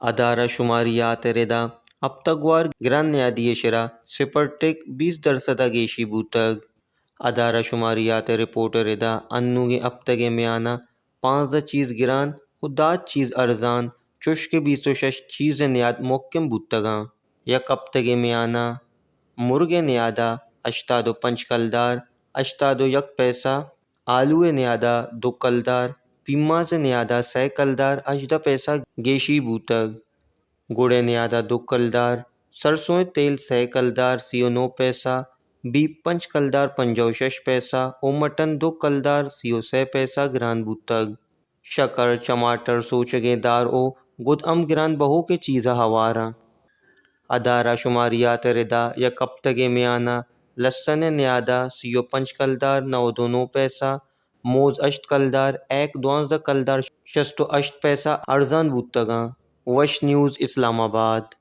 ادارہ شماریات ردا ابتگوار گران نیادی شرا سپرٹیک 20% گیشی بوتگ ادارہ شماریات رپورٹ ردا انوگے ابتگے میانہ 15 چیز گران و داد چیز ارزان چُشک 26 چیز نیاد محکم بوتگاں یک ہفتگے میانہ مرغے نیادہ 85 کلدار 81 پیسہ آلوئے نیادہ 2 کلدار پیماز نیادہ 100 کلدار 18 پیسہ گیشی بوتگ گڑے نیادہ 2 کلدار سرسوئے تیل 100 کلدار 39 پیسہ بیف 5 کلدار 55 پیسہ و مٹن 2 کلدار 33 پیسہ گران بوتگ شکر چماٹر سوچگے دار او گد ام گران بہو کے چیزہ ہوارہ ادارہ شماریات ردا یک ہفتگے میانہ لسن نیادہ 35 کلدار 92 پیسہ موز 8 کلدار 12 کلدار 68 پیسہ ارزان بوتگاں وش نیوز اسلام آباد